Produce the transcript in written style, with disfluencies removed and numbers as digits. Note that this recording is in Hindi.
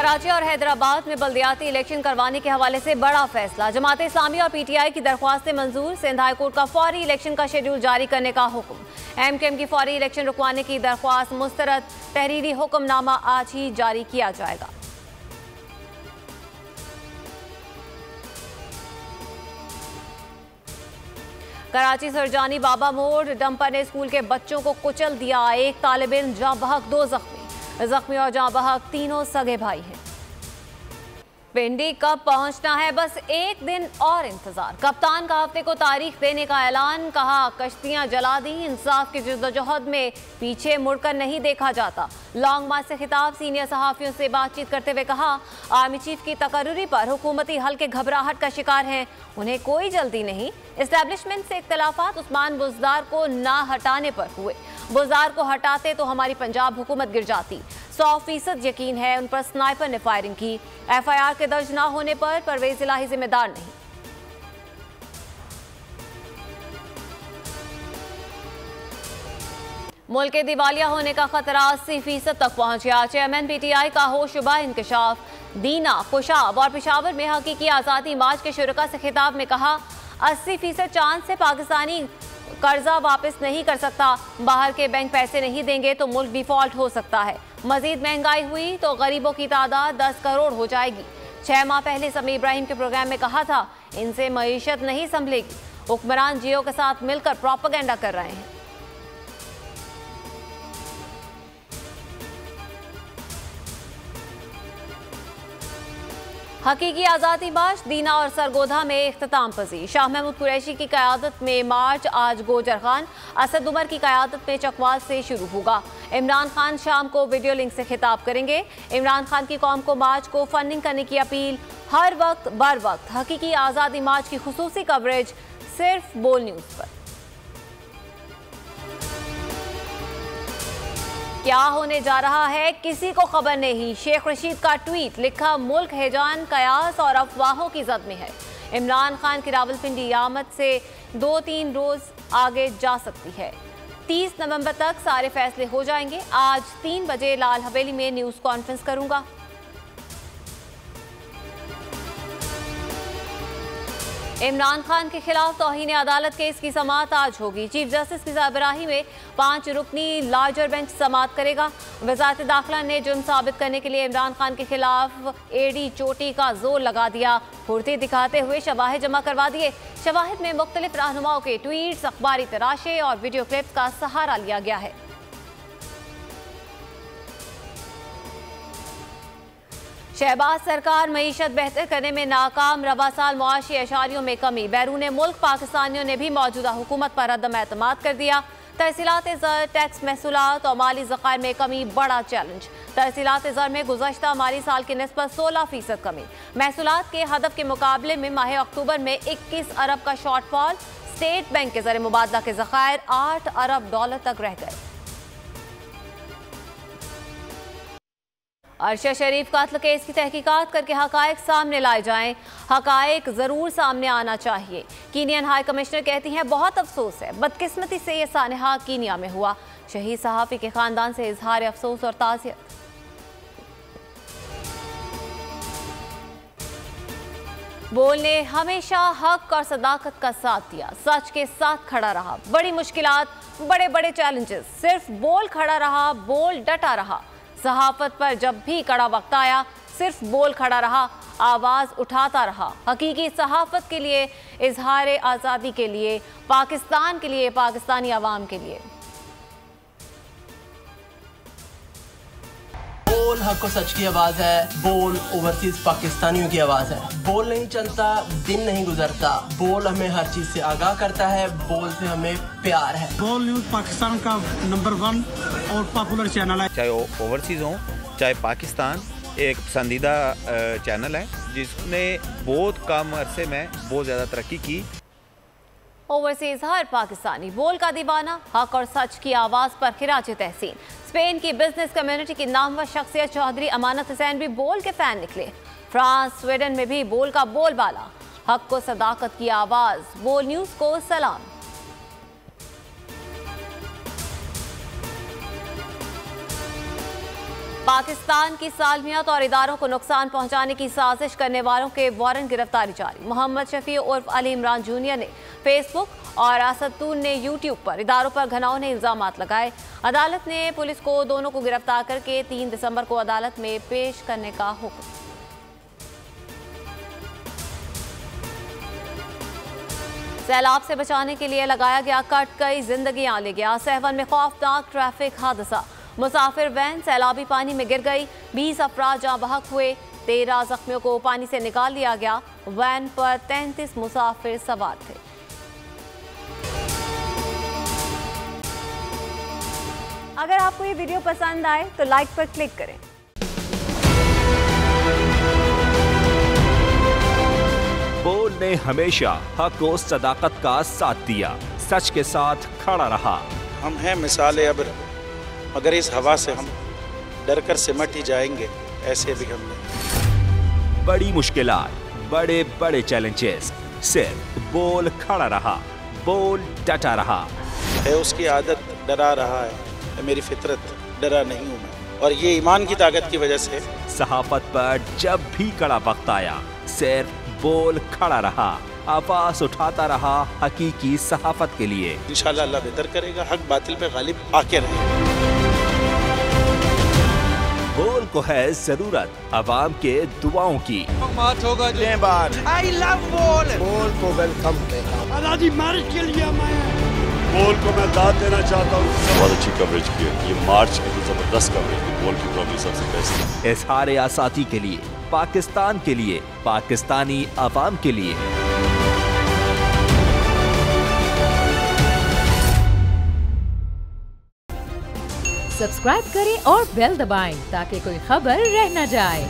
कराची और हैदराबाद में बल्दियाती इलेक्शन करवाने के हवाले से बड़ा फैसला। जमात इस्लामी और पीटीआई की दरख्वास्तें मंजूर। सिंध हाई कोर्ट का फौरी इलेक्शन का शेड्यूल जारी करने का हुक्म। एमकेएम की फौरी इलेक्शन रुकवाने की दरख्वास्त मुस्तरद। तहरीरी हुक्मनामा आज ही जारी किया जाएगा। कराची सरजानी बाबा मोड़ डंपर ने स्कूल के बच्चों को कुचल दिया। एक तालिब इल्म जाँ बहक, 2 जख्मी और जाँ बहक तीनों सगे भाई हैं। पिंडी कब पहुंचना है, बस एक दिन और इंतजार। कप्तान का हफ्ते को तारीख देने का ऐलान। कहा कश्तियां जला दी, इंसाफ की जद्दोजहद में पीछे मुड़कर नहीं देखा जाता। लॉन्ग मार्च से खिताब। सीनियर सहाफियों से बातचीत करते हुए कहा आर्मी चीफ की तकर्रुरी पर हुकूमती हल्के घबराहट का शिकार हैं, उन्हें कोई जल्दी नहीं। एस्टैब्लिशमेंट से इख्तलाफात उस्मान बुज़दार को ना हटाने पर हुए। बुज़दार को हटाते तो हमारी पंजाब हुकूमत गिर जाती। 100% यकीन है उन पर स्नाइपर ने फायरिंग की। एफआईआर के दर्ज ना होने पर परवेज इलाही जिम्मेदार नहीं। मुल्क के दिवालिया होने का खतरा 80% तक पहुंच गया। चेयरमैन पीटीआई का होशुबा इंकशाफ। दीना, कुशाब और पेशावर में हकीकी आज़ादी मार्च के शुरका से खिताब में कहा 80% चांस से पाकिस्तानी कर्जा वापस नहीं कर सकता। बाहर के बैंक पैसे नहीं देंगे तो मुल्क डिफॉल्ट हो सकता है। मजीद महंगाई हुई तो गरीबों की तादाद 10 करोड़ हो जाएगी। 6 माह पहले समी इब्राहिम के प्रोग्राम में कहा था इनसे मईशत नहीं संभलेगी। हुक्मरान जियो के साथ मिलकर प्रोपेगेंडा कर रहे हैं। हकीकी आज़ादी मार्च दीना और सरगोधा में इख्तिताम पजीर। शाह महमूद कुरैशी की क़यादत में मार्च आज गोजर खान, असद उमर की क़यादत में चकवाल से शुरू होगा। इमरान खान शाम को वीडियो लिंक से खिताब करेंगे। इमरान खान की कौम को मार्च को फंडिंग करने की अपील। हर वक्त बर वक्त हकीकी आज़ादी मार्च की खुसूसी कवरेज सिर्फ बोल न्यूज़ पर। क्या होने जा रहा है किसी को खबर नहीं। शेख रशीद का ट्वीट, लिखा मुल्क हैजान, कयास और अफवाहों की जद में है। इमरान खान की रावलपिंडी आमद से 2-3 रोज आगे जा सकती है। 30 नवंबर तक सारे फैसले हो जाएंगे। आज 3 बजे लाल हवेली में न्यूज़ कॉन्फ्रेंस करूंगा। इमरान खान के खिलाफ तौहीन अदालत केस की समाअत आज होगी। चीफ जस्टिस की सरबराही में 5 रुकनी लार्जर बेंच समाअत करेगा। वजारत दाखिला ने जुर्म साबित करने के लिए इमरान खान के खिलाफ एडी चोटी का जोर लगा दिया। फुर्ती दिखाते हुए शवाहिद जमा करवा दिए। शवाहिद में मुख्तलिफ रहनुमाओं के ट्वीट्स, अखबारी तराशे और वीडियो क्लिप्स का सहारा लिया गया है। शहबाज सरकार मईशत बेहतर करने में नाकाम। रवा साल मुआशी अशारियों में कमी। बैरून मुल्क पाकिस्तानियों ने भी मौजूदा हुकूमत पर अदम एतमाद कर दिया। तहसीलात ज़र, टैक्स महसूलात और माली ज़खायर में कमी बड़ा चैलेंज। तहसीलात ज़र में गुज़श्ता माली साल की निस्बत 16% कमी। महसूलात के हदफ के मुकाबले में माह अक्टूबर में 21 अरब का शॉर्टफॉल। स्टेट बैंक के ज़र मुबादला के ज़खायर 8 अरब डॉलर तक रह गए। अरशद शरीफ कत्ल केस की तहकीकात करके हकायक सामने लाए जाएं। हकायक जरूर सामने आना चाहिए। कीनियन हाई कमिश्नर कहती हैं बहुत अफसोस है, बदकिस्मती से ये सानहा कीनिया में हुआ। शहीद सहाफ़ी के खानदान से इजहार अफसोस और ताज़ियत। बोल ने हमेशा हक और सदाकत का साथ दिया, सच के साथ खड़ा रहा। बड़ी मुश्किलात, बड़े बड़े चैलेंजेस, सिर्फ बोल खड़ा रहा, बोल डटा रहा। सहाफत पर जब भी कड़ा वक्त आया सिर्फ बोल खड़ा रहा, आवाज़ उठाता रहा। हकीकी सहाफत के लिए, इजहार आज़ादी के लिए, पाकिस्तान के लिए, पाकिस्तानी अवाम के लिए। बोल हक और सच की आवाज़ है। बोल ओवरसीज पाकिस्तानियों की आवाज़ है। बोल नहीं चलता, दिन नहीं गुजरता। बोल हमें हर चीज़ से आगाह करता है। बोल से हमें प्यार है। बोल न्यूज़ पाकिस्तान का नंबर 1 और पॉपुलर चैनल है। चाहे ओवरसीज हो चाहे पाकिस्तान, एक पसंदीदा चैनल है जिसने बहुत कम अरसे में बहुत ज़्यादा तरक्की की। ओवरसीज हर पाकिस्तानी बोल का दीवाना, हक और सच की आवाज़ पर खिराज तहसीन। स्पेन की बिजनेस कम्युनिटी की नामवर शख्सियत चौधरी अमानत हुसैन भी बोल के फैन निकले। फ्रांस, स्वीडन में भी बोल का बोलबाला। हक को सदाकत की आवाज़। बोल न्यूज़ को सलाम। पाकिस्तान की सालमियत और इदारों को नुकसान पहुंचाने की साजिश करने वालों के वारंट गिरफ्तारी जारी। मोहम्मद शफी उर्फ अली इमरान जूनियर ने फेसबुक और असदुद्दीन ने यूट्यूब पर इदारों पर घिनौने इल्जामात लगाए। अदालत ने पुलिस को दोनों को गिरफ्तार करके 3 दिसंबर को अदालत में पेश करने का हुक्म। सैलाब से बचाने के लिए लगाया गया कट कई जिंदगियां ले गया। सहवन में खौफनाक ट्रैफिक हादसा, मुसाफिर वैन सैलाबी पानी में गिर गई, 20 अफराद जहां बहक हुए, 13 जख्मियों को पानी से निकाल लिया गया। वैन पर 33 मुसाफिर सवार थे। अगर आपको ये वीडियो पसंद आए तो लाइक पर क्लिक करें। बोल ने हमेशा हक और सदाकत का साथ दिया, सच के साथ खड़ा रहा। हम हैं मिसाल अब्र, मगर इस हवा से हम डर कर सिमट ही जाएंगे, ऐसे भी हम नहीं। बड़ी मुश्किलात, बड़े बड़े चैलेंजेस, सिर्फ बोल खड़ा रहा, बोल डटा रहा। है उसकी आदत डरा रहा है, मेरी फितरत डरा नहीं हूँ मैं, और ये ईमान की ताकत की वजह से। सहाफत पर जब भी कड़ा वक्त आया, सिर्फ बोल खड़ा रहा, आवाज उठाता रहा हकीकी सहाफत के लिए। इंशाल्लाह अल्लाह बेहतर करेगा, हक बातिल पे गालिब आके रहे। बोल को है जरूरत अवाम के दुआओं की। आई लव बोल। बोल को वेलकम करेगा। आजादी मार्च के लिए मैं बोल को मैं दाद देना चाहता हूँ। बहुत अच्छी कवरेज की है, ये मार्च की तो जबरदस्त कवरेज की, बोल की प्रॉब्लम सबसे बेस्ट। इजहार आसाती के लिए, पाकिस्तान के लिए, पाकिस्तानी अवाम के लिए। सब्सक्राइब करें और बेल दबाएं ताकि कोई खबर रह न जाए।